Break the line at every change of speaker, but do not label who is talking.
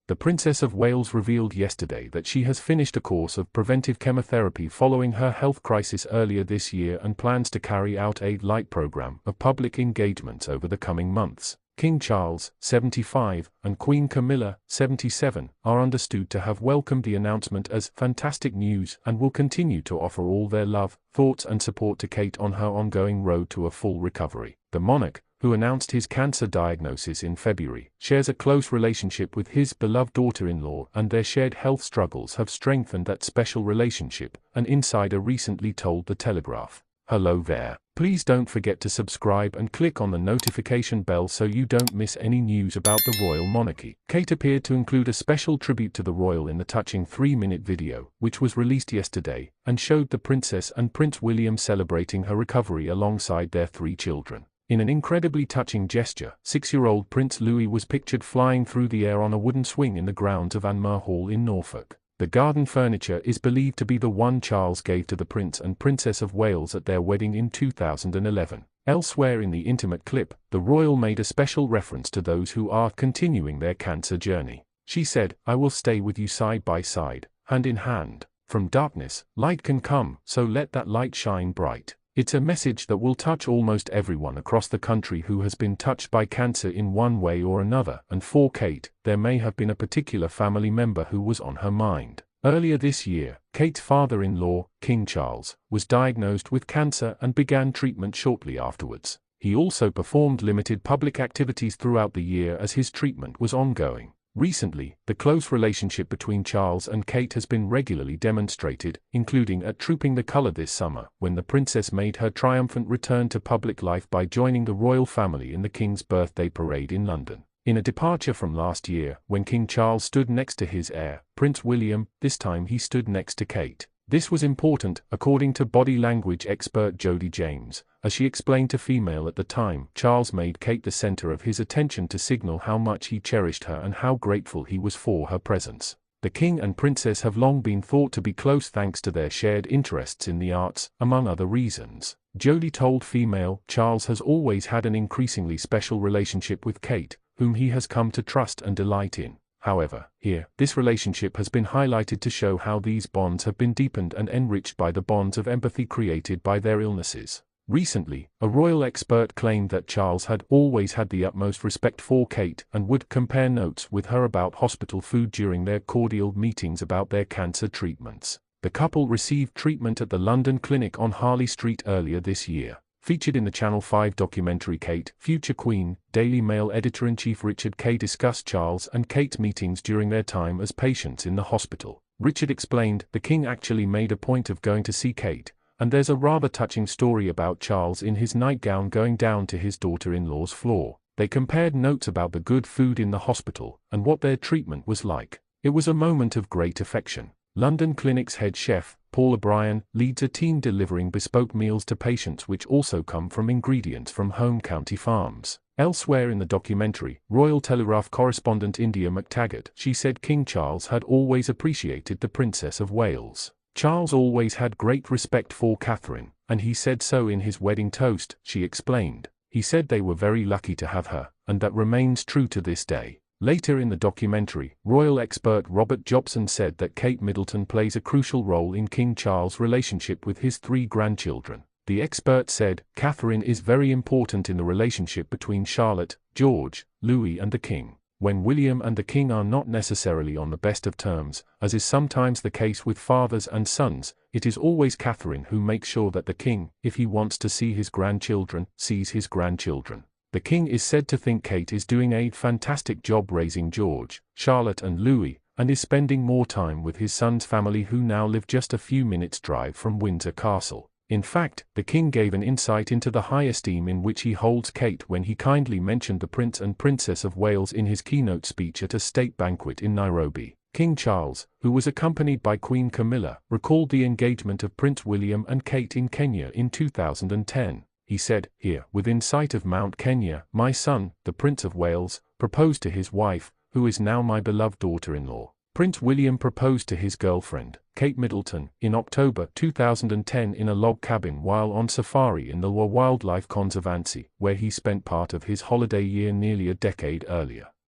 The Princess of Wales revealed yesterday that she has finished a course of preventive chemotherapy following her health crisis earlier this year and plans to carry out a light program of public engagements over the coming months. King Charles, 75, and Queen Camilla, 77, are understood to have welcomed the announcement as fantastic news and will continue to offer all their love, thoughts and support to Kate on her ongoing road to a full recovery. The monarch, who announced his cancer diagnosis in February, shares a close relationship with his beloved daughter-in-law, and their shared health struggles have strengthened that special relationship, an insider recently told the Telegraph. Hello there. Please don't forget to subscribe and click on the notification bell so you don't miss any news about the royal monarchy. Kate appeared to include a special tribute to the royal in the touching 3-minute video, which was released yesterday, and showed the Princess and Prince William celebrating her recovery alongside their 3 children. In an incredibly touching gesture, 6-year-old Prince Louis was pictured flying through the air on a wooden swing in the grounds of Anmer Hall in Norfolk. The garden furniture is believed to be the one Charles gave to the Prince and Princess of Wales at their wedding in 2011. Elsewhere in the intimate clip, the royal made a special reference to those who are continuing their cancer journey. She said, "I will stay with you side by side, hand in hand. From darkness, light can come, so let that light shine bright." It's a message that will touch almost everyone across the country who has been touched by cancer in one way or another, and for Kate, there may have been a particular family member who was on her mind. Earlier this year, Kate's father-in-law, King Charles, was diagnosed with cancer and began treatment shortly afterwards. He also performed limited public activities throughout the year as his treatment was ongoing. Recently, the close relationship between Charles and Kate has been regularly demonstrated, including at Trooping the Colour this summer, when the princess made her triumphant return to public life by joining the royal family in the King's birthday parade in London. In a departure from last year, when King Charles stood next to his heir, Prince William, this time he stood next to Kate. This was important, according to body language expert Jodie James, as she explained to Female at the time. Charles made Kate the center of his attention to signal how much he cherished her and how grateful he was for her presence. The King and Princess have long been thought to be close thanks to their shared interests in the arts, among other reasons. Jodie told Female, Charles has always had an increasingly special relationship with Kate, whom he has come to trust and delight in. However, here, this relationship has been highlighted to show how these bonds have been deepened and enriched by the bonds of empathy created by their illnesses. Recently, a royal expert claimed that Charles had always had the utmost respect for Kate and would compare notes with her about hospital food during their cordial meetings about their cancer treatments. The couple received treatment at the London clinic on Harley Street earlier this year. Featured in the Channel 5 documentary Kate, Future Queen, Daily Mail editor-in-chief Richard Kay discussed Charles and Kate's meetings during their time as patients in the hospital. Richard explained, "The King actually made a point of going to see Kate, and there's a rather touching story about Charles in his nightgown going down to his daughter-in-law's floor. They compared notes about the good food in the hospital and what their treatment was like. It was a moment of great affection." London Clinic's head chef, Paul O'Brien, leads a team delivering bespoke meals to patients which also come from ingredients from home county farms. Elsewhere in the documentary, Royal Telegraph correspondent India McTaggart, she said King Charles had always appreciated the Princess of Wales. Charles always had great respect for Catherine, and he said so in his wedding toast, she explained. He said they were very lucky to have her, and that remains true to this day. Later in the documentary, royal expert Robert Jobson said that Kate Middleton plays a crucial role in King Charles' relationship with his 3 grandchildren. The expert said, "Catherine is very important in the relationship between Charlotte, George, Louis and the King. When William and the King are not necessarily on the best of terms, as is sometimes the case with fathers and sons, it is always Catherine who makes sure that the King, if he wants to see his grandchildren, sees his grandchildren." The King is said to think Kate is doing a fantastic job raising George, Charlotte and Louis, and is spending more time with his son's family who now live just a few minutes' drive from Windsor Castle. In fact, the King gave an insight into the high esteem in which he holds Kate when he kindly mentioned the Prince and Princess of Wales in his keynote speech at a state banquet in Nairobi. King Charles, who was accompanied by Queen Camilla, recalled the engagement of Prince William and Kate in Kenya in 2010. He said, "Here, within sight of Mount Kenya, my son, the Prince of Wales, proposed to his wife, who is now my beloved daughter-in-law. Prince William proposed to his girlfriend, Kate Middleton, in October 2010 in a log cabin while on safari in the Wildlife Conservancy, where he spent part of his holiday year nearly a decade earlier.